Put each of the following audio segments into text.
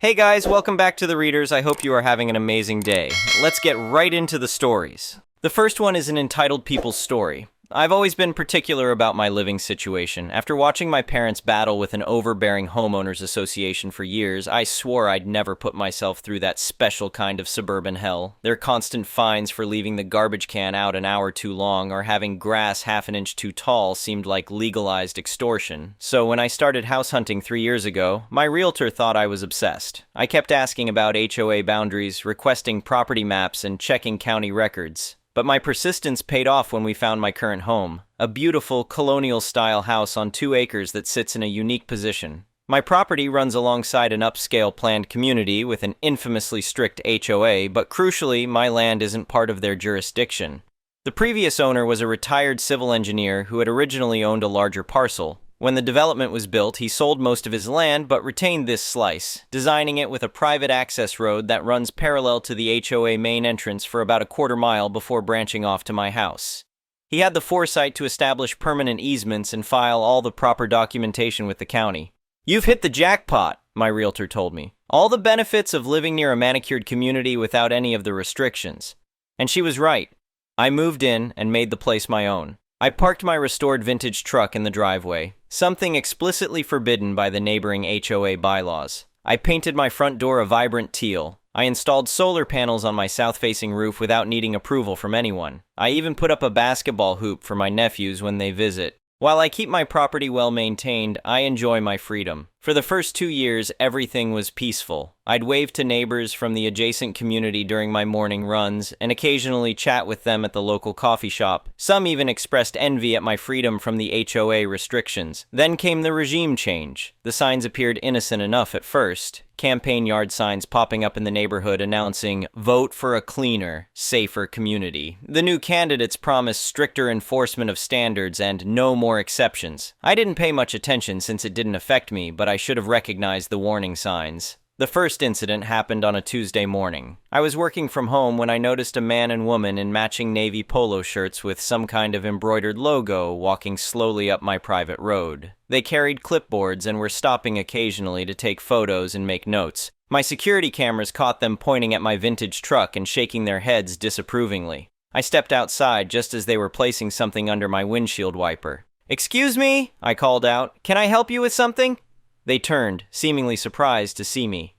Hey guys, welcome back to The Readers. I hope you are having an amazing day. Let's get right into the stories. The first one is an entitled People's Story. I've always been particular about my living situation. After watching my parents battle with an overbearing homeowners association for years, I swore I'd never put myself through that special kind of suburban hell. Their constant fines for leaving the garbage can out an hour too long or having grass half an inch too tall seemed like legalized extortion. So when I started house hunting 3 years ago, my realtor thought I was obsessed. I kept asking about HOA boundaries, requesting property maps, and checking county records. But my persistence paid off when we found my current home, a beautiful colonial-style house on 2 acres that sits in a unique position. My property runs alongside an upscale planned community with an infamously strict HOA, but crucially, my land isn't part of their jurisdiction. The previous owner was a retired civil engineer who had originally owned a larger parcel. When the development was built, he sold most of his land but retained this slice, designing it with a private access road that runs parallel to the HOA main entrance for about a quarter mile before branching off to my house. He had the foresight to establish permanent easements and file all the proper documentation with the county. "You've hit the jackpot," my realtor told me. "All the benefits of living near a manicured community without any of the restrictions." And she was right. I moved in and made the place my own. I parked my restored vintage truck in the driveway, something explicitly forbidden by the neighboring HOA bylaws. I painted my front door a vibrant teal. I installed solar panels on my south-facing roof without needing approval from anyone. I even put up a basketball hoop for my nephews when they visit. While I keep my property well maintained, I enjoy my freedom. For the first 2 years, everything was peaceful. I'd wave to neighbors from the adjacent community during my morning runs, and occasionally chat with them at the local coffee shop. Some even expressed envy at my freedom from the HOA restrictions. Then came the regime change. The signs appeared innocent enough at first. Campaign yard signs popping up in the neighborhood announcing, "Vote for a cleaner, safer community." The new candidates promised stricter enforcement of standards and no more exceptions. I didn't pay much attention since it didn't affect me, but I should have recognized the warning signs. The first incident happened on a Tuesday morning. I was working from home when I noticed a man and woman in matching navy polo shirts with some kind of embroidered logo walking slowly up my private road. They carried clipboards and were stopping occasionally to take photos and make notes. My security cameras caught them pointing at my vintage truck and shaking their heads disapprovingly. I stepped outside just as they were placing something under my windshield wiper. "Excuse me," I called out. "Can I help you with something?" They turned, seemingly surprised to see me.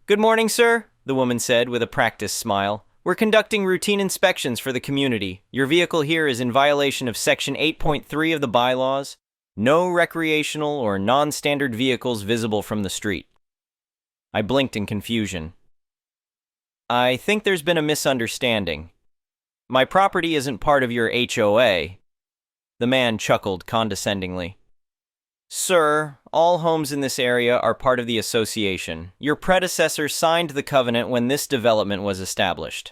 "Good morning, sir," the woman said with a practiced smile. "We're conducting routine inspections for the community. Your vehicle here is in violation of Section 8.3 of the bylaws. No recreational or non-standard vehicles visible from the street." I blinked in confusion. "I think there's been a misunderstanding. My property isn't part of your HOA." The man chuckled condescendingly. "Sir, all homes in this area are part of the association. Your predecessor signed the covenant when this development was established."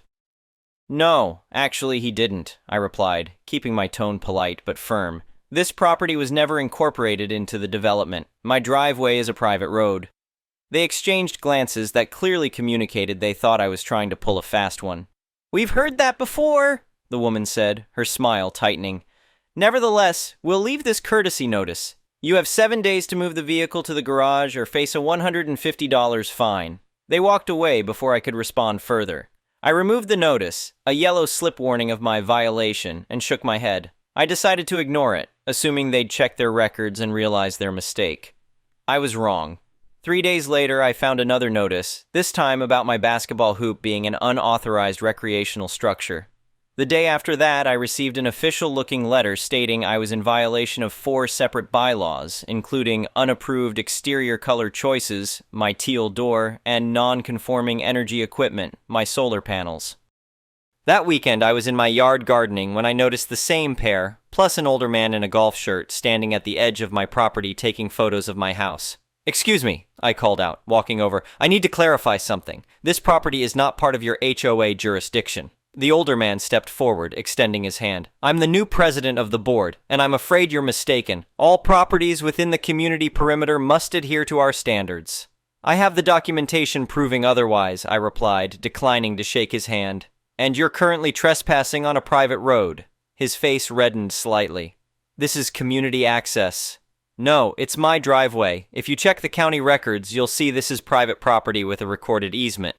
"No, actually he didn't," I replied, keeping my tone polite but firm. "This property was never incorporated into the development. My driveway is a private road." They exchanged glances that clearly communicated they thought I was trying to pull a fast one. "We've heard that before," the woman said, her smile tightening. "Nevertheless, we'll leave this courtesy notice. You have 7 days to move the vehicle to the garage or face a $150 fine." They walked away before I could respond further. I removed the notice, a yellow slip warning of my violation, and shook my head. I decided to ignore it, assuming they'd check their records and realize their mistake. I was wrong. 3 days later, I found another notice, this time about my basketball hoop being an unauthorized recreational structure. The day after that, I received an official-looking letter stating I was in violation of 4 separate bylaws, including unapproved exterior color choices, my teal door, and non-conforming energy equipment, my solar panels. That weekend, I was in my yard gardening when I noticed the same pair, plus an older man in a golf shirt, standing at the edge of my property taking photos of my house. "Excuse me," I called out, walking over. "I need to clarify something. This property is not part of your HOA jurisdiction." The older man stepped forward, extending his hand. "I'm the new president of the board, and I'm afraid you're mistaken. All properties within the community perimeter must adhere to our standards." "I have the documentation proving otherwise," I replied, declining to shake his hand. "And you're currently trespassing on a private road." His face reddened slightly. "This is community access." No, it's my driveway. If you check the county records, you'll see this is private property with a recorded easement.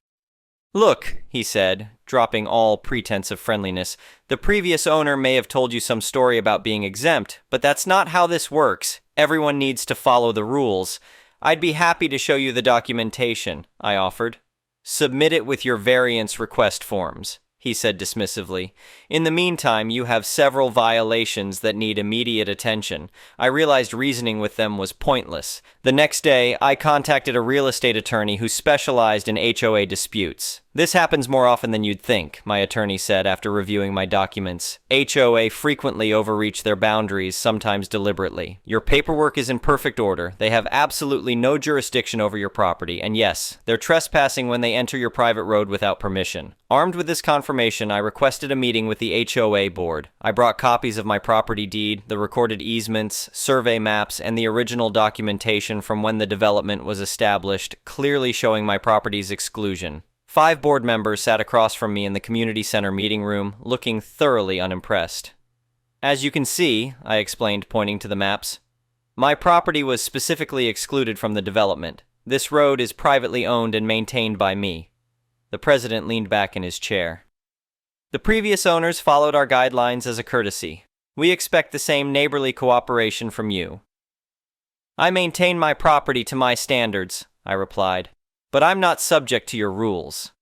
Look, he said, dropping all pretense of friendliness, the previous owner may have told you some story about being exempt, but that's not how this works. Everyone needs to follow the rules. I'd be happy to show you the documentation, I offered. Submit it with your variance request forms, he said dismissively. In the meantime, you have several violations that need immediate attention. I realized reasoning with them was pointless. The next day, I contacted a real estate attorney who specialized in HOA disputes. This happens more often than you'd think, my attorney said after reviewing my documents. HOA frequently overreach their boundaries, sometimes deliberately. Your paperwork is in perfect order. They have absolutely no jurisdiction over your property, and yes, they're trespassing when they enter your private road without permission. Armed with this confirmation, I requested a meeting with the HOA board. I brought copies of my property deed, the recorded easements, survey maps, and the original documentation from when the development was established, clearly showing my property's exclusion. 5 board members sat across from me in the community center meeting room, looking thoroughly unimpressed. As you can see, I explained, pointing to the maps, my property was specifically excluded from the development. This road is privately owned and maintained by me. The president leaned back in his chair. The previous owners followed our guidelines as a courtesy. We expect the same neighborly cooperation from you. I maintain my property to my standards, I replied, but I'm not subject to your rules.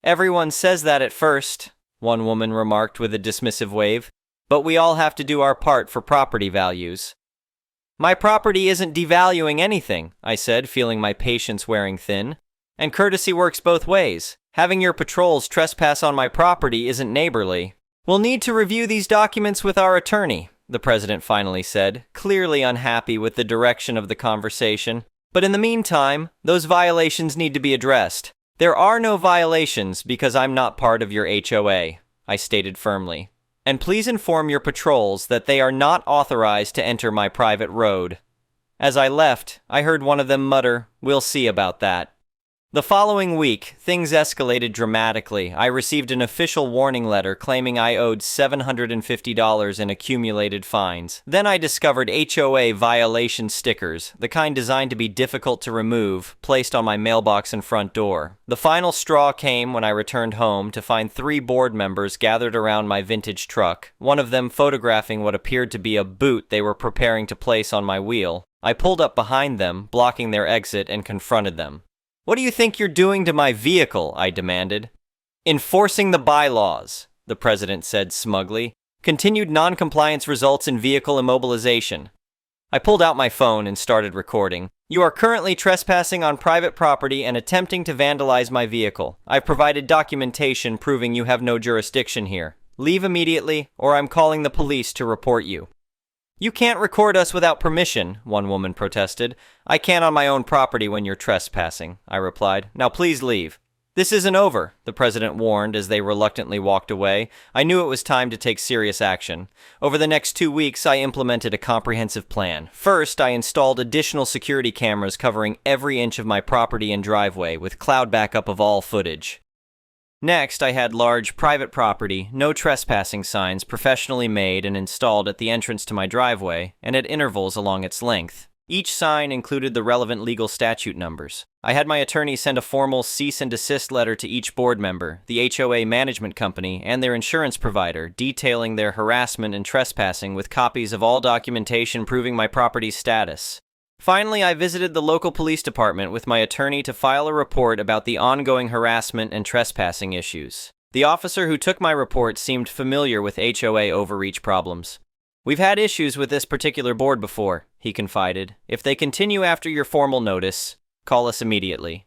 Everyone says that at first, one woman remarked with a dismissive wave, but we all have to do our part for property values. My property isn't devaluing anything, I said, feeling my patience wearing thin. And courtesy works both ways. Having your patrols trespass on my property isn't neighborly. We'll need to review these documents with our attorney, the president finally said, clearly unhappy with the direction of the conversation. But in the meantime, those violations need to be addressed. There are no violations because I'm not part of your HOA, I stated firmly. And please inform your patrols that they are not authorized to enter my private road. As I left, I heard one of them mutter, "We'll see about that." The following week, things escalated dramatically. I received an official warning letter claiming I owed $750 in accumulated fines. Then I discovered HOA violation stickers, the kind designed to be difficult to remove, placed on my mailbox and front door. The final straw came when I returned home to find 3 board members gathered around my vintage truck, one of them photographing what appeared to be a boot they were preparing to place on my wheel. I pulled up behind them, blocking their exit, and confronted them. "What do you think you're doing to my vehicle?" I demanded. "Enforcing the bylaws," the president said smugly. "Continued non-compliance results in vehicle immobilization." I pulled out my phone and started recording. "You are currently trespassing on private property and attempting to vandalize my vehicle. I've provided documentation proving you have no jurisdiction here. Leave immediately, or I'm calling the police to report you." "You can't record us without permission," one woman protested. "I can on my own property when you're trespassing," I replied. "Now please leave." "This isn't over," the president warned as they reluctantly walked away. I knew it was time to take serious action. Over the next 2 weeks, I implemented a comprehensive plan. First, I installed additional security cameras covering every inch of my property and driveway with cloud backup of all footage. Next, I had large private property, no trespassing signs professionally made and installed at the entrance to my driveway and at intervals along its length. Each sign included the relevant legal statute numbers. I had my attorney send a formal cease and desist letter to each board member, the HOA management company, and their insurance provider, detailing their harassment and trespassing with copies of all documentation proving my property's status. Finally, I visited the local police department with my attorney to file a report about the ongoing harassment and trespassing issues. The officer who took my report seemed familiar with HOA overreach problems. "We've had issues with this particular board before," he confided. "If they continue after your formal notice, call us immediately."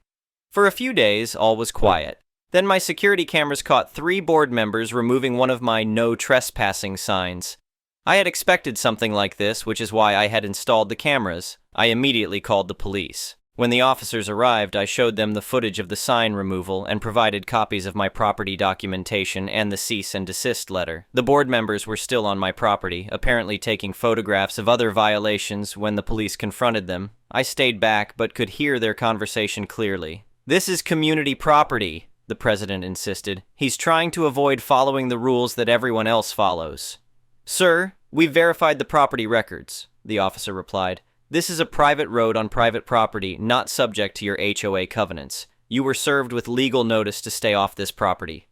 For a few days, all was quiet. Then my security cameras caught 3 board members removing one of my no trespassing signs. I had expected something like this, which is why I had installed the cameras. I immediately called the police. When the officers arrived, I showed them the footage of the sign removal and provided copies of my property documentation and the cease and desist letter. The board members were still on my property, apparently taking photographs of other violations when the police confronted them. I stayed back but could hear their conversation clearly. "This is community property," the president insisted. "He's trying to avoid following the rules that everyone else follows." "Sir, we've verified the property records. the officer replied. "This is a private road on private property, not subject to your HOA covenants. You were served with legal notice to stay off this property."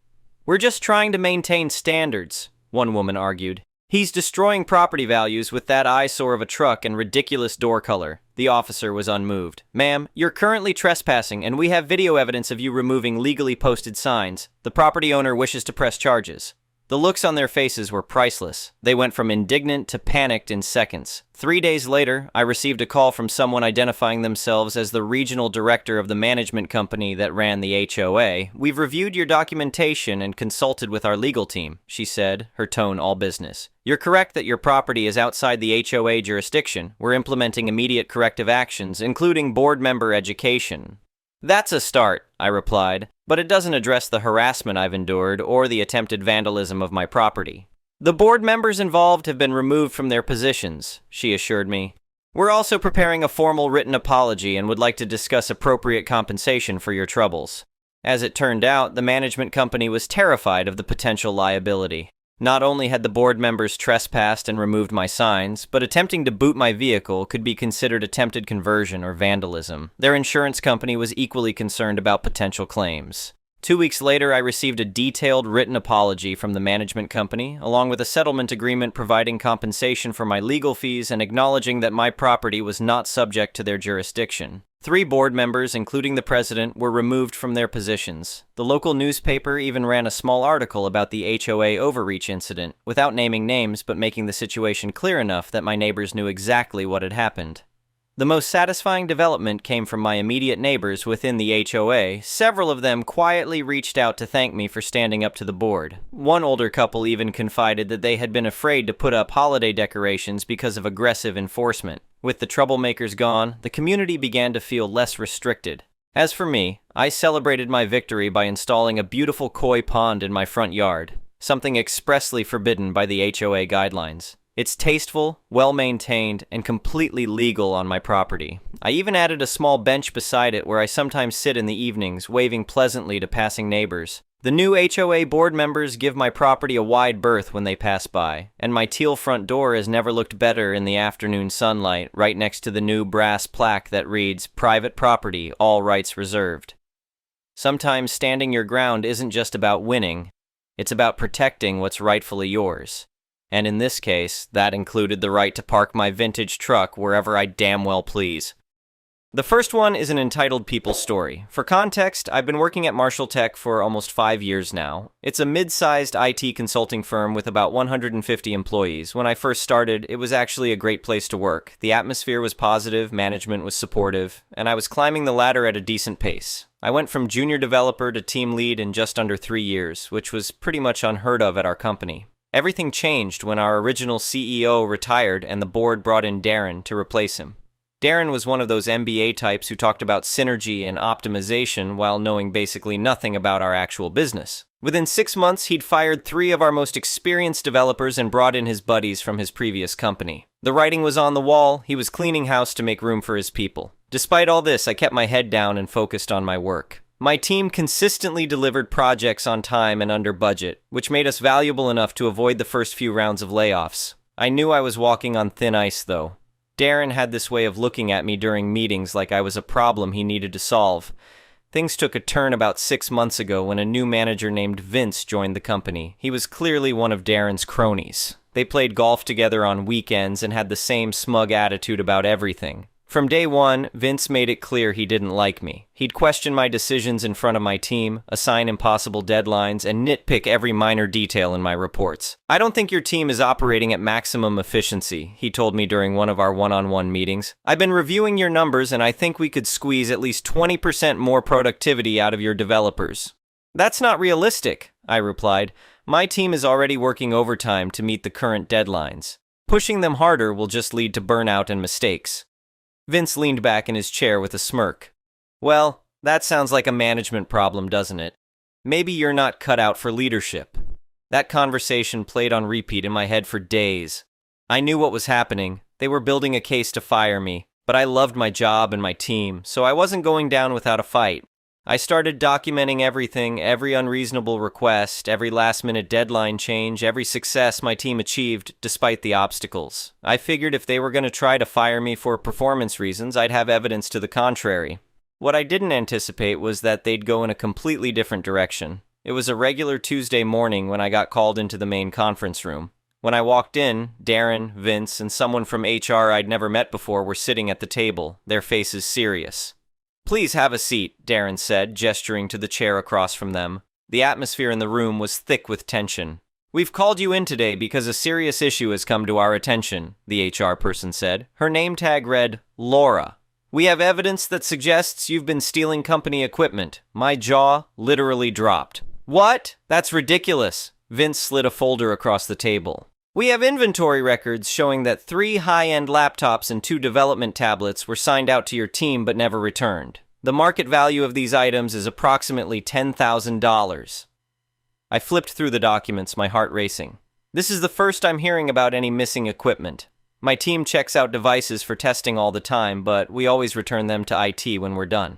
"We're just trying to maintain standards," one woman argued. "He's destroying property values with that eyesore of a truck and ridiculous door color." The officer was unmoved. "Ma'am, you're currently trespassing, and we have video evidence of you removing legally posted signs. The property owner wishes to press charges." The looks on their faces were priceless. They went from indignant to panicked in seconds. 3 days later, I received a call from someone identifying themselves as the regional director of the management company that ran the HOA. "We've reviewed your documentation and consulted with our legal team," she said, her tone all business. "You're correct that your property is outside the HOA jurisdiction. We're implementing immediate corrective actions, including board member education." "That's a start," I replied, "but it doesn't address the harassment I've endured or the attempted vandalism of my property." "The board members involved have been removed from their positions," she assured me. "We're also preparing a formal written apology and would like to discuss appropriate compensation for your troubles." As it turned out, the management company was terrified of the potential liability. Not only had the board members trespassed and removed my signs, but attempting to boot my vehicle could be considered attempted conversion or vandalism. Their insurance company was equally concerned about potential claims. 2 weeks later, I received a detailed written apology from the management company, along with a settlement agreement providing compensation for my legal fees and acknowledging that my property was not subject to their jurisdiction. 3 board members, including the president, were removed from their positions. The local newspaper even ran a small article about the HOA overreach incident, without naming names but making the situation clear enough that my neighbors knew exactly what had happened. The most satisfying development came from my immediate neighbors within the HOA. Several of them quietly reached out to thank me for standing up to the board. One older couple even confided that they had been afraid to put up holiday decorations because of aggressive enforcement. With the troublemakers gone, the community began to feel less restricted. As for me, I celebrated my victory by installing a beautiful koi pond in my front yard, something expressly forbidden by the HOA guidelines. It's tasteful, well-maintained, and completely legal on my property. I even added a small bench beside it where I sometimes sit in the evenings, waving pleasantly to passing neighbors. The new HOA board members give my property a wide berth when they pass by, and my teal front door has never looked better in the afternoon sunlight, right next to the new brass plaque that reads, "Private property, all rights reserved." Sometimes standing your ground isn't just about winning, it's about protecting what's rightfully yours. And in this case, that included the right to park my vintage truck wherever I damn well please. The first one is an entitled people story. For context, I've been working at Marshall Tech for almost 5 years now. It's a mid-sized IT consulting firm with about 150 employees. When I first started, it was actually a great place to work. The atmosphere was positive, management was supportive, and I was climbing the ladder at a decent pace. I went from junior developer to team lead in just under 3 years, which was pretty much unheard of at our company. Everything changed when our original CEO retired and the board brought in Darren to replace him. Darren was one of those MBA types who talked about synergy and optimization while knowing basically nothing about our actual business. Within 6 months, he'd fired 3 of our most experienced developers and brought in his buddies from his previous company. The writing was on the wall. He was cleaning house to make room for his people. Despite all this, I kept my head down and focused on my work. My team consistently delivered projects on time and under budget, which made us valuable enough to avoid the first few rounds of layoffs. I knew I was walking on thin ice, though. Darren had this way of looking at me during meetings like I was a problem he needed to solve. Things took a turn about 6 months ago when a new manager named Vince joined the company. He was clearly one of Darren's cronies. They played golf together on weekends and had the same smug attitude about everything. From day one, Vince made it clear he didn't like me. He'd question my decisions in front of my team, assign impossible deadlines, and nitpick every minor detail in my reports. "I don't think your team is operating at maximum efficiency," he told me during one of our one-on-one meetings. "I've been reviewing your numbers and I think we could squeeze at least 20% more productivity out of your developers." "That's not realistic," I replied. "My team is already working overtime to meet the current deadlines. Pushing them harder will just lead to burnout and mistakes." Vince leaned back in his chair with a smirk. "Well, that sounds like a management problem, doesn't it? Maybe you're not cut out for leadership." That conversation played on repeat in my head for days. I knew what was happening. They were building a case to fire me, but I loved my job and my team, so I wasn't going down without a fight. I started documenting everything, every unreasonable request, every last-minute deadline change, every success my team achieved despite the obstacles. I figured if they were going to try to fire me for performance reasons, I'd have evidence to the contrary. What I didn't anticipate was that they'd go in a completely different direction. It was a regular Tuesday morning when I got called into the main conference room. When I walked in, Darren, Vince, and someone from HR I'd never met before were sitting at the table, their faces serious. "Please have a seat," Darren said, gesturing to the chair across from them. The atmosphere in the room was thick with tension. "We've called you in today because a serious issue has come to our attention," the HR person said. Her name tag read, Laura. "We have evidence that suggests you've been stealing company equipment." My jaw literally dropped. "What? That's ridiculous." Vince slid a folder across the table. "We have inventory records showing that 3 high-end laptops and 2 development tablets were signed out to your team but never returned. The market value of these items is approximately $10,000. I flipped through the documents, my heart racing. This is the first I'm hearing about any missing equipment. My team checks out devices for testing all the time, but we always return them to IT when we're done.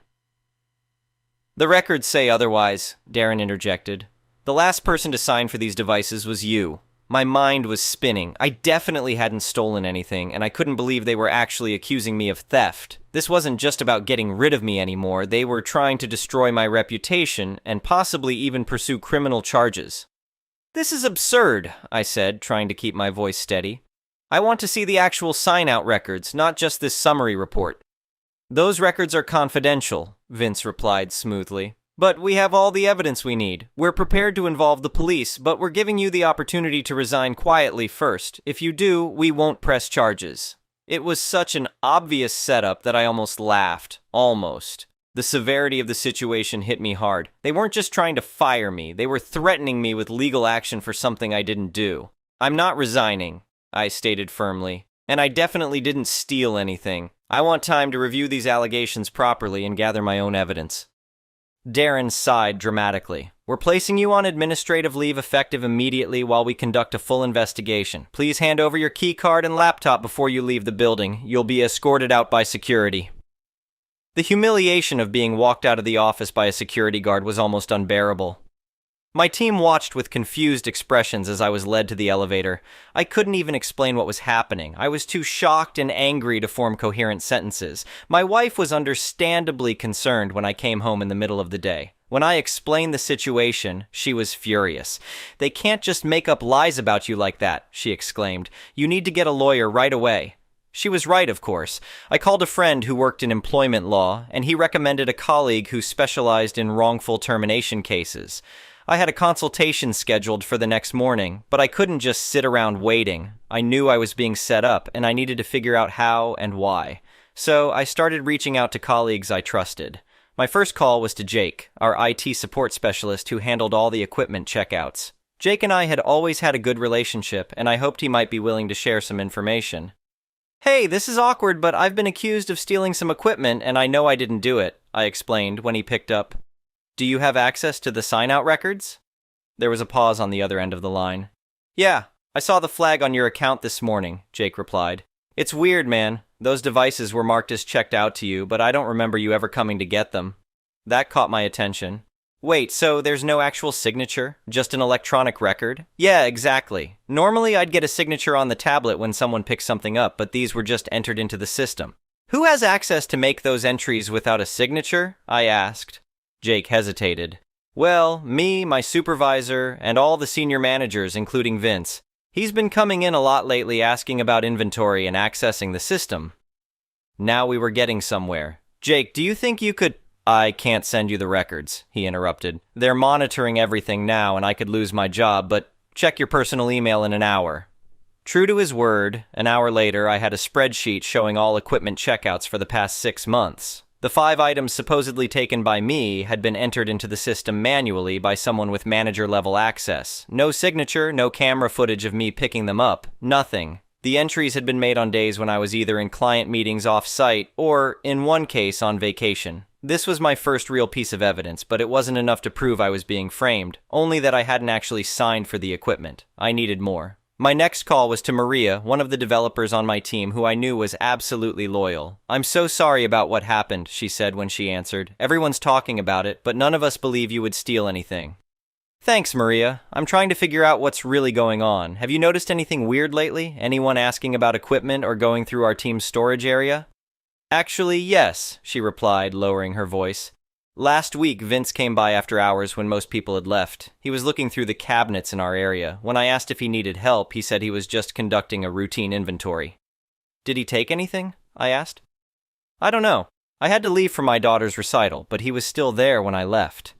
"The records say otherwise," Darren interjected. "The last person to sign for these devices was you." My mind was spinning. I definitely hadn't stolen anything, and I couldn't believe they were actually accusing me of theft. This wasn't just about getting rid of me anymore. They were trying to destroy my reputation and possibly even pursue criminal charges. "This is absurd," I said, trying to keep my voice steady. "I want to see the actual sign-out records, not just this summary report." "Those records are confidential," Vince replied smoothly. "But we have all the evidence we need. We're prepared to involve the police, but we're giving you the opportunity to resign quietly first. If you do, we won't press charges." It was such an obvious setup that I almost laughed. Almost. The severity of the situation hit me hard. They weren't just trying to fire me. They were threatening me with legal action for something I didn't do. "I'm not resigning," I stated firmly. "And I definitely didn't steal anything. I want time to review these allegations properly and gather my own evidence." Darren sighed dramatically. "We're placing you on administrative leave effective immediately while we conduct a full investigation. Please hand over your key card and laptop before you leave the building. You'll be escorted out by security." The humiliation of being walked out of the office by a security guard was almost unbearable. My team watched with confused expressions as I was led to the elevator. I couldn't even explain what was happening. I was too shocked and angry to form coherent sentences. My wife was understandably concerned when I came home in the middle of the day. When I explained the situation, she was furious. "They can't just make up lies about you like that," she exclaimed. "You need to get a lawyer right away." She was right, of course. I called a friend who worked in employment law, and he recommended a colleague who specialized in wrongful termination cases. I had a consultation scheduled for the next morning, but I couldn't just sit around waiting. I knew I was being set up, and I needed to figure out how and why. So I started reaching out to colleagues I trusted. My first call was to Jake, our IT support specialist who handled all the equipment checkouts. Jake and I had always had a good relationship, and I hoped he might be willing to share some information. "Hey, this is awkward, but I've been accused of stealing some equipment, and I know I didn't do it," I explained when he picked up. "Do you have access to the sign-out records?" There was a pause on the other end of the line. "Yeah, I saw the flag on your account this morning," Jake replied. "It's weird, man. Those devices were marked as checked out to you, but I don't remember you ever coming to get them." That caught my attention. "Wait, so there's no actual signature? Just an electronic record?" "Yeah, exactly. Normally I'd get a signature on the tablet when someone picks something up, but these were just entered into the system." "Who has access to make those entries without a signature?" I asked. Jake hesitated. "Well, me, my supervisor, and all the senior managers, including Vince. He's been coming in a lot lately asking about inventory and accessing the system." Now we were getting somewhere. "Jake, do you think you could—" "I can't send you the records," he interrupted. "They're monitoring everything now and I could lose my job, but check your personal email in an hour." True to his word, an hour later I had a spreadsheet showing all equipment checkouts for the past 6 months. The 5 items supposedly taken by me had been entered into the system manually by someone with manager-level access. No signature, no camera footage of me picking them up, nothing. The entries had been made on days when I was either in client meetings off-site or, in one case, on vacation. This was my first real piece of evidence, but it wasn't enough to prove I was being framed, only that I hadn't actually signed for the equipment. I needed more. My next call was to Maria, one of the developers on my team who I knew was absolutely loyal. "I'm so sorry about what happened," she said when she answered. "Everyone's talking about it, but none of us believe you would steal anything." "Thanks, Maria. I'm trying to figure out what's really going on. Have you noticed anything weird lately? Anyone asking about equipment or going through our team's storage area?" "Actually, yes," she replied, lowering her voice. "Last week, Vince came by after hours when most people had left. He was looking through the cabinets in our area. When I asked if he needed help, he said he was just conducting a routine inventory." "Did he take anything?" I asked. "I don't know. I had to leave for my daughter's recital, but he was still there when I left."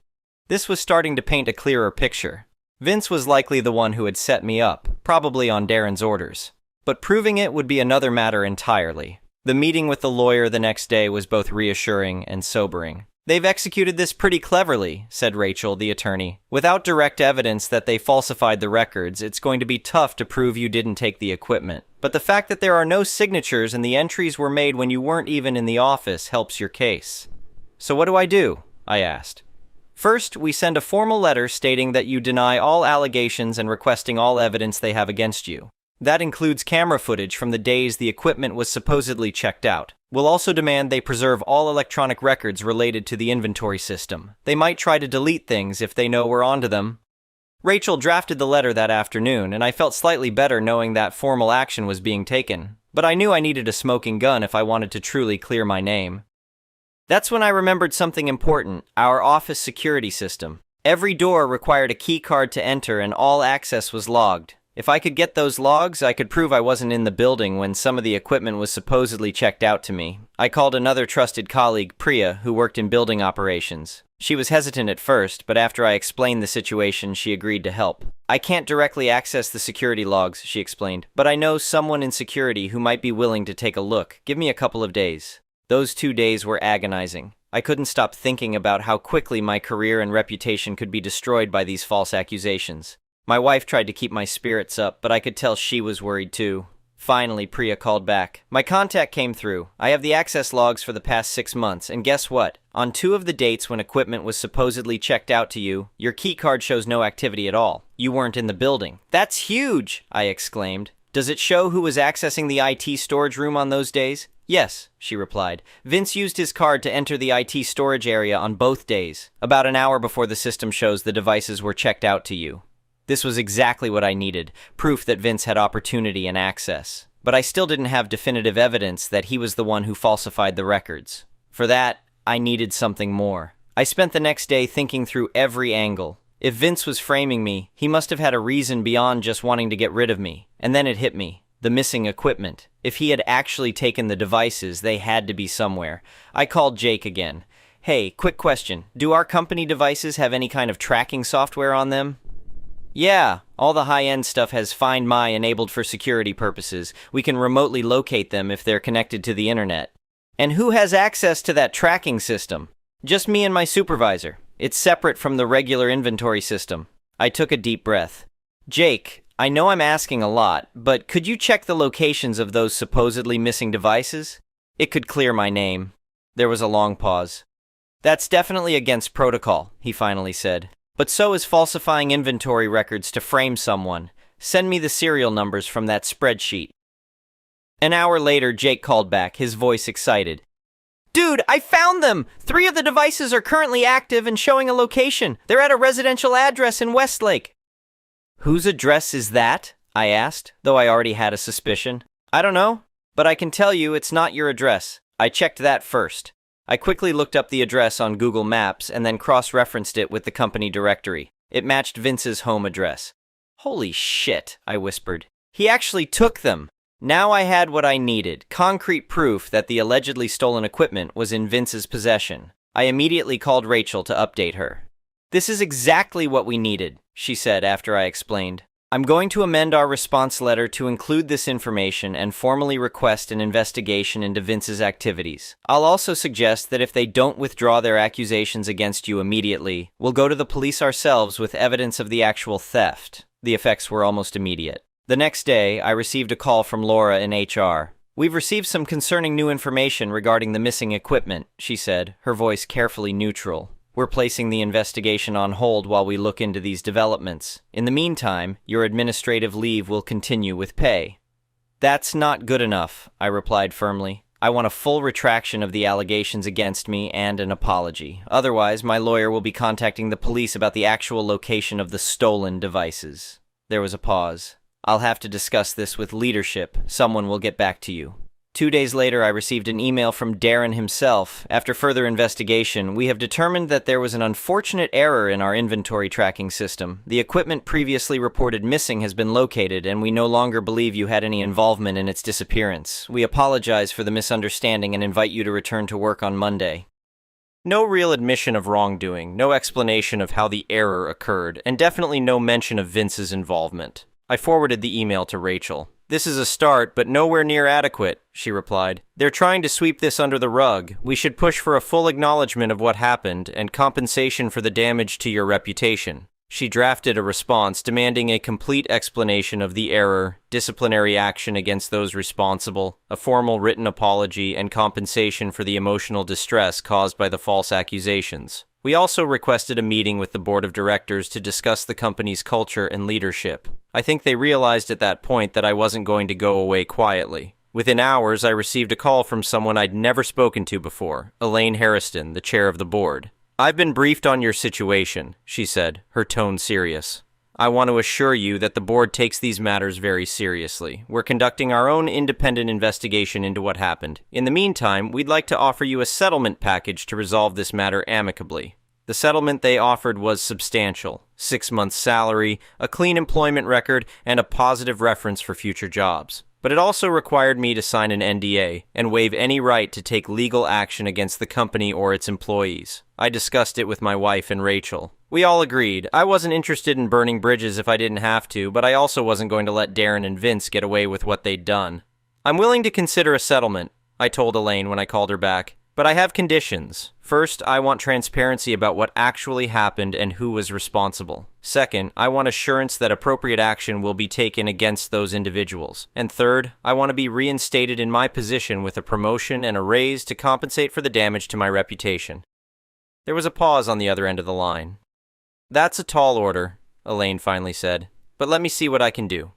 This was starting to paint a clearer picture. Vince was likely the one who had set me up, probably on Darren's orders. But proving it would be another matter entirely. The meeting with the lawyer the next day was both reassuring and sobering. "They've executed this pretty cleverly," said Rachel, the attorney. "Without direct evidence that they falsified the records, it's going to be tough to prove you didn't take the equipment. But the fact that there are no signatures and the entries were made when you weren't even in the office helps your case." "So what do I do?" I asked. "First, we send a formal letter stating that you deny all allegations and requesting all evidence they have against you. That includes camera footage from the days the equipment was supposedly checked out. We'll also demand they preserve all electronic records related to the inventory system. They might try to delete things if they know we're onto them." Rachel drafted the letter that afternoon, and I felt slightly better knowing that formal action was being taken. But I knew I needed a smoking gun if I wanted to truly clear my name. That's when I remembered something important: our office security system. Every door required a key card to enter, and all access was logged. If I could get those logs, I could prove I wasn't in the building when some of the equipment was supposedly checked out to me. I called another trusted colleague, Priya, who worked in building operations. She was hesitant at first, but after I explained the situation, she agreed to help. "I can't directly access the security logs," she explained, "but I know someone in security who might be willing to take a look. Give me a couple of days." Those 2 days were agonizing. I couldn't stop thinking about how quickly my career and reputation could be destroyed by these false accusations. My wife tried to keep my spirits up, but I could tell she was worried too. Finally, Priya called back. "My contact came through. I have the access logs for the past 6 months, and guess what? On 2 of the dates when equipment was supposedly checked out to you, your keycard shows no activity at all. You weren't in the building." "That's huge!" I exclaimed. "Does it show who was accessing the IT storage room on those days?" "Yes," she replied. "Vince used his card to enter the IT storage area on both days, about an hour before the system shows the devices were checked out to you." This was exactly what I needed, proof that Vince had opportunity and access. But I still didn't have definitive evidence that he was the one who falsified the records. For that, I needed something more. I spent the next day thinking through every angle. If Vince was framing me, he must have had a reason beyond just wanting to get rid of me. And then it hit me. The missing equipment. If he had actually taken the devices, they had to be somewhere. I called Jake again. "Hey, quick question. Do our company devices have any kind of tracking software on them?" "Yeah, all the high-end stuff has Find My enabled for security purposes. We can remotely locate them if they're connected to the internet." "And who has access to that tracking system?" "Just me and my supervisor. It's separate from the regular inventory system." I took a deep breath. "Jake, I know I'm asking a lot, but could you check the locations of those supposedly missing devices? It could clear my name." There was a long pause. "That's definitely against protocol," he finally said. "But so is falsifying inventory records to frame someone. Send me the serial numbers from that spreadsheet." An hour later, Jake called back, his voice excited. "Dude, I found them! 3 of the devices are currently active and showing a location. They're at a residential address in Westlake." "Whose address is that?" I asked, though I already had a suspicion. "I don't know, but I can tell you it's not your address. I checked that first." I quickly looked up the address on Google Maps and then cross-referenced it with the company directory. It matched Vince's home address. "Holy shit," I whispered. "He actually took them." Now I had what I needed, concrete proof that the allegedly stolen equipment was in Vince's possession. I immediately called Rachel to update her. "This is exactly what we needed," she said after I explained. "I'm going to amend our response letter to include this information and formally request an investigation into Vince's activities. I'll also suggest that if they don't withdraw their accusations against you immediately, we'll go to the police ourselves with evidence of the actual theft." The effects were almost immediate. The next day, I received a call from Laura in HR. "We've received some concerning new information regarding the missing equipment," she said, her voice carefully neutral. We're placing the investigation on hold while we look into these developments. In the meantime, your administrative leave will continue with pay." "That's not good enough," I replied firmly. "I want a full retraction of the allegations against me and an apology. Otherwise, my lawyer will be contacting the police about the actual location of the stolen devices." There was a pause. "I'll have to discuss this with leadership. Someone will get back to you." 2 days later, I received an email from Darren himself. "After further investigation, we have determined that there was an unfortunate error in our inventory tracking system. The equipment previously reported missing has been located, and we no longer believe you had any involvement in its disappearance. We apologize for the misunderstanding and invite you to return to work on Monday." No real admission of wrongdoing, no explanation of how the error occurred, and definitely no mention of Vince's involvement. I forwarded the email to Rachel. "This is a start, but nowhere near adequate," she replied. "They're trying to sweep this under the rug. We should push for a full acknowledgement of what happened and compensation for the damage to your reputation." She drafted a response demanding a complete explanation of the error, disciplinary action against those responsible, a formal written apology, and compensation for the emotional distress caused by the false accusations. We also requested a meeting with the board of directors to discuss the company's culture and leadership. I think they realized at that point that I wasn't going to go away quietly. Within hours, I received a call from someone I'd never spoken to before, Elaine Harrison, the chair of the board. "I've been briefed on your situation," she said, her tone serious. "I want to assure you that the board takes these matters very seriously. We're conducting our own independent investigation into what happened. In the meantime, we'd like to offer you a settlement package to resolve this matter amicably." The settlement they offered was substantial: 6 months' salary, a clean employment record, and a positive reference for future jobs. But it also required me to sign an NDA and waive any right to take legal action against the company or its employees. I discussed it with my wife and Rachel. We all agreed. I wasn't interested in burning bridges if I didn't have to, but I also wasn't going to let Darren and Vince get away with what they'd done. "I'm willing to consider a settlement," I told Elaine when I called her back. "But I have conditions. First, I want transparency about what actually happened and who was responsible. Second, I want assurance that appropriate action will be taken against those individuals. And third, I want to be reinstated in my position with a promotion and a raise to compensate for the damage to my reputation." There was a pause on the other end of the line. "That's a tall order," Elaine finally said, "but let me see what I can do."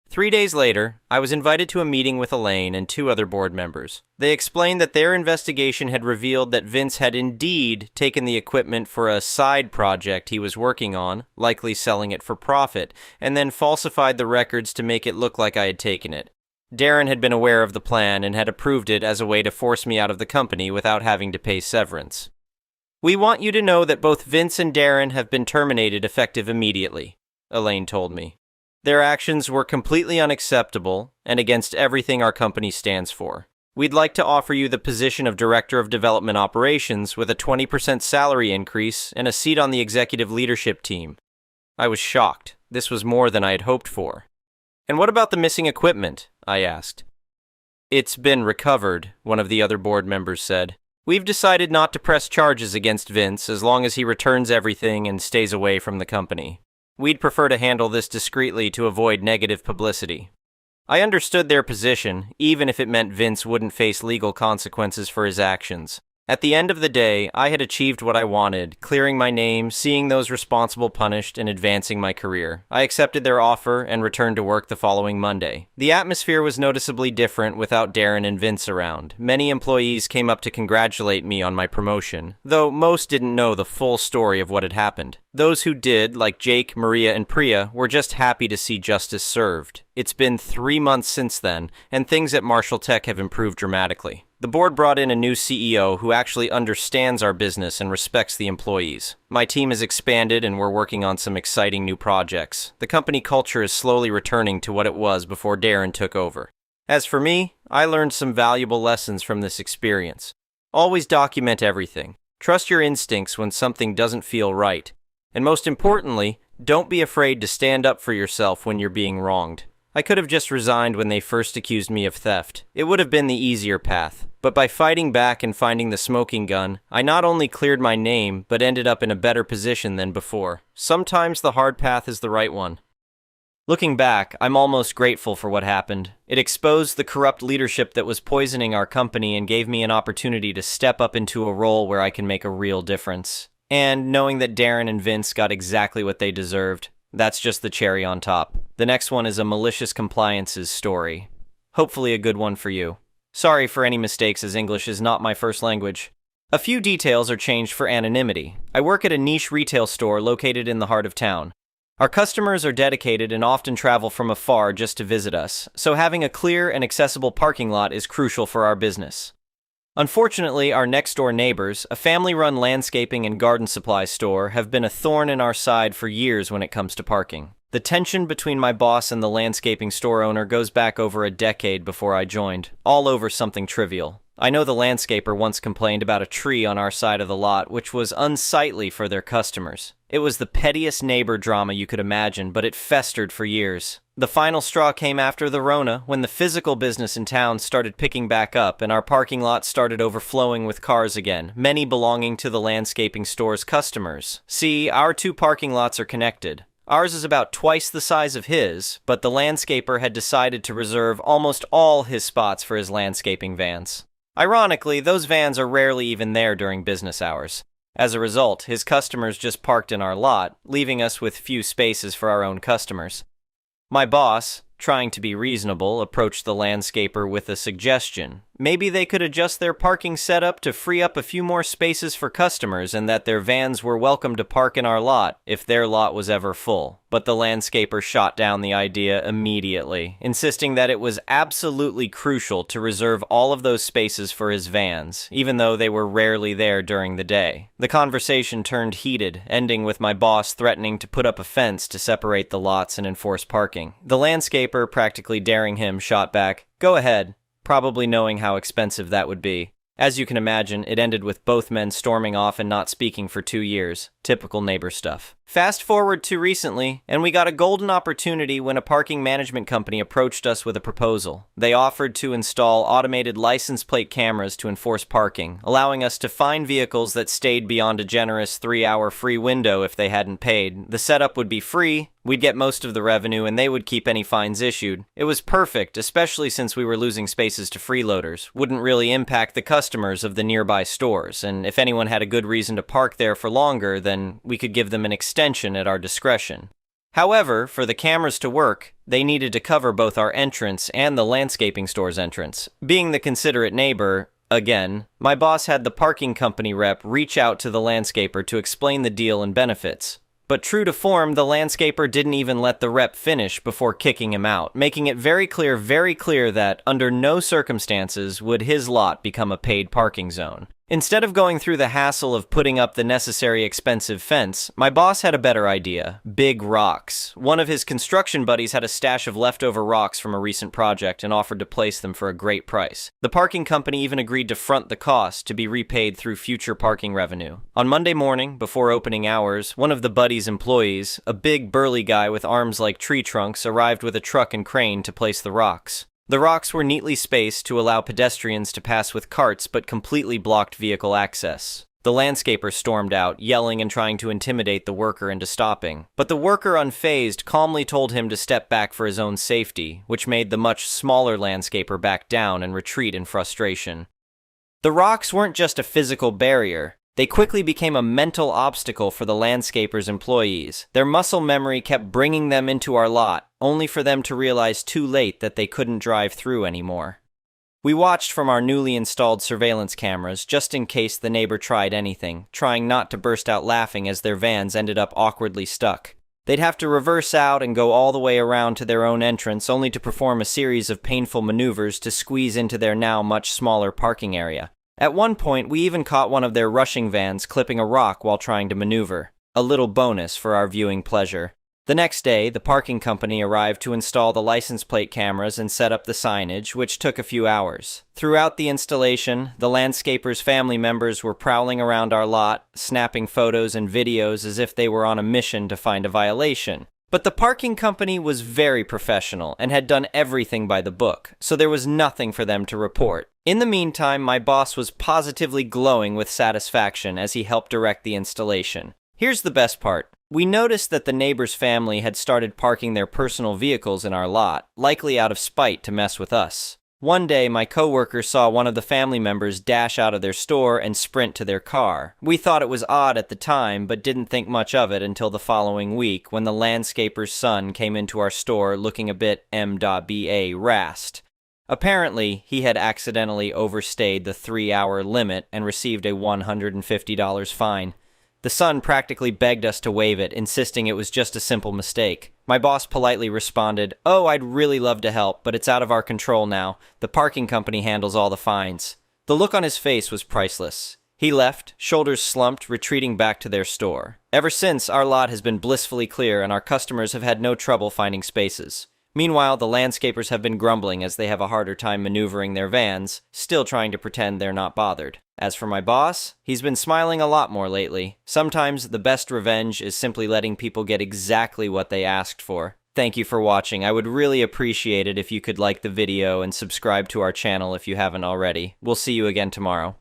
3 days later, I was invited to a meeting with Elaine and 2 other board members. They explained that their investigation had revealed that Vince had indeed taken the equipment for a side project he was working on, likely selling it for profit, and then falsified the records to make it look like I had taken it. Darren had been aware of the plan and had approved it as a way to force me out of the company without having to pay severance. "We want you to know that both Vince and Darren have been terminated effective immediately," Elaine told me. "Their actions were completely unacceptable and against everything our company stands for. We'd like to offer you the position of Director of Development Operations with a 20% salary increase and a seat on the executive leadership team." I was shocked. This was more than I had hoped for. "And what about the missing equipment?" I asked. "It's been recovered," one of the other board members said. "We've decided not to press charges against Vince as long as he returns everything and stays away from the company. We'd prefer to handle this discreetly to avoid negative publicity." I understood their position, even if it meant Vince wouldn't face legal consequences for his actions. At the end of the day, I had achieved what I wanted, clearing my name, seeing those responsible punished, and advancing my career. I accepted their offer and returned to work the following Monday. The atmosphere was noticeably different without Darren and Vince around. Many employees came up to congratulate me on my promotion, though most didn't know the full story of what had happened. Those who did, like Jake, Maria, and Priya, were just happy to see justice served. It's been 3 months since then, and things at Marshall Tech have improved dramatically. The board brought in a new CEO who actually understands our business and respects the employees. My team has expanded and we're working on some exciting new projects. The company culture is slowly returning to what it was before Darren took over. As for me, I learned some valuable lessons from this experience. Always document everything. Trust your instincts when something doesn't feel right. And most importantly, don't be afraid to stand up for yourself when you're being wronged. I could have just resigned when they first accused me of theft. It would have been the easier path. But by fighting back and finding the smoking gun, I not only cleared my name, but ended up in a better position than before. Sometimes the hard path is the right one. Looking back, I'm almost grateful for what happened. It exposed the corrupt leadership that was poisoning our company and gave me an opportunity to step up into a role where I can make a real difference. And knowing that Darren and Vince got exactly what they deserved, that's just the cherry on top. The next one is a malicious compliances story. Hopefully a good one for you. Sorry for any mistakes, as English is not my first language. A few details are changed for anonymity. I work at a niche retail store located in the heart of town. Our customers are dedicated and often travel from afar just to visit us, so having a clear and accessible parking lot is crucial for our business. Unfortunately, our next-door neighbors, a family-run landscaping and garden supply store, have been a thorn in our side for years when it comes to parking. The tension between my boss and the landscaping store owner goes back over a decade before I joined, all over something trivial. I know the landscaper once complained about a tree on our side of the lot, which was unsightly for their customers. It was the pettiest neighbor drama you could imagine, but it festered for years. The final straw came after the Rona, when the physical business in town started picking back up and our parking lot started overflowing with cars again, many belonging to the landscaping store's customers. See, our two parking lots are connected. Ours is about twice the size of his, but the landscaper had decided to reserve almost all his spots for his landscaping vans. Ironically, those vans are rarely even there during business hours. As a result, his customers just parked in our lot, leaving us with few spaces for our own customers. My boss, trying to be reasonable, approached the landscaper with a suggestion. Maybe they could adjust their parking setup to free up a few more spaces for customers and that their vans were welcome to park in our lot if their lot was ever full. But the landscaper shot down the idea immediately, insisting that it was absolutely crucial to reserve all of those spaces for his vans, even though they were rarely there during the day. The conversation turned heated, ending with my boss threatening to put up a fence to separate the lots and enforce parking. The landscaper, practically daring him, shot back, "Go ahead," probably knowing how expensive that would be. As you can imagine, it ended with both men storming off and not speaking for 2 years. Typical neighbor stuff. Fast forward to recently, and we got a golden opportunity when a parking management company approached us with a proposal. They offered to install automated license plate cameras to enforce parking, allowing us to fine vehicles that stayed beyond a generous 3-hour free window if they hadn't paid. The setup would be free, we'd get most of the revenue, and they would keep any fines issued. It was perfect, especially since we were losing spaces to freeloaders. Wouldn't really impact the customers of the nearby stores, and if anyone had a good reason to park there for longer, then we could give them an extension at our discretion. However, for the cameras to work, they needed to cover both our entrance and the landscaping store's entrance. Being the considerate neighbor, again, my boss had the parking company rep reach out to the landscaper to explain the deal and benefits. But true to form, the landscaper didn't even let the rep finish before kicking him out, making it very clear that under no circumstances would his lot become a paid parking zone. Instead of going through the hassle of putting up the necessary expensive fence, my boss had a better idea: big rocks. One of his construction buddies had a stash of leftover rocks from a recent project and offered to place them for a great price. The parking company even agreed to front the cost to be repaid through future parking revenue. On Monday morning, before opening hours, one of the buddy's employees, a big burly guy with arms like tree trunks, arrived with a truck and crane to place the rocks. The rocks were neatly spaced to allow pedestrians to pass with carts, but completely blocked vehicle access. The landscaper stormed out, yelling and trying to intimidate the worker into stopping. But the worker, unfazed, calmly told him to step back for his own safety, which made the much smaller landscaper back down and retreat in frustration. The rocks weren't just a physical barrier. They quickly became a mental obstacle for the landscaper's employees. Their muscle memory kept bringing them into our lot, only for them to realize too late that they couldn't drive through anymore. We watched from our newly installed surveillance cameras, just in case the neighbor tried anything, trying not to burst out laughing as their vans ended up awkwardly stuck. They'd have to reverse out and go all the way around to their own entrance, only to perform a series of painful maneuvers to squeeze into their now much smaller parking area. At one point, we even caught one of their rushing vans clipping a rock while trying to maneuver. A little bonus for our viewing pleasure. The next day, the parking company arrived to install the license plate cameras and set up the signage, which took a few hours. Throughout the installation, the landscaper's family members were prowling around our lot, snapping photos and videos as if they were on a mission to find a violation. But the parking company was very professional and had done everything by the book, so there was nothing for them to report. In the meantime, my boss was positively glowing with satisfaction as he helped direct the installation. Here's the best part. We noticed that the neighbor's family had started parking their personal vehicles in our lot, likely out of spite to mess with us. One day, my coworker saw one of the family members dash out of their store and sprint to their car. We thought it was odd at the time, but didn't think much of it until the following week when the landscaper's son came into our store looking a bit M.BA rassed. Apparently, he had accidentally overstayed the 3-hour limit and received a $150 fine. The son practically begged us to waive it, insisting it was just a simple mistake. My boss politely responded, "Oh, I'd really love to help, but it's out of our control now. The parking company handles all the fines." The look on his face was priceless. He left, shoulders slumped, retreating back to their store. Ever since, our lot has been blissfully clear and our customers have had no trouble finding spaces. Meanwhile, the landscapers have been grumbling as they have a harder time maneuvering their vans, still trying to pretend they're not bothered. As for my boss, he's been smiling a lot more lately. Sometimes the best revenge is simply letting people get exactly what they asked for. Thank you for watching. I would really appreciate it if you could like the video and subscribe to our channel if you haven't already. We'll see you again tomorrow.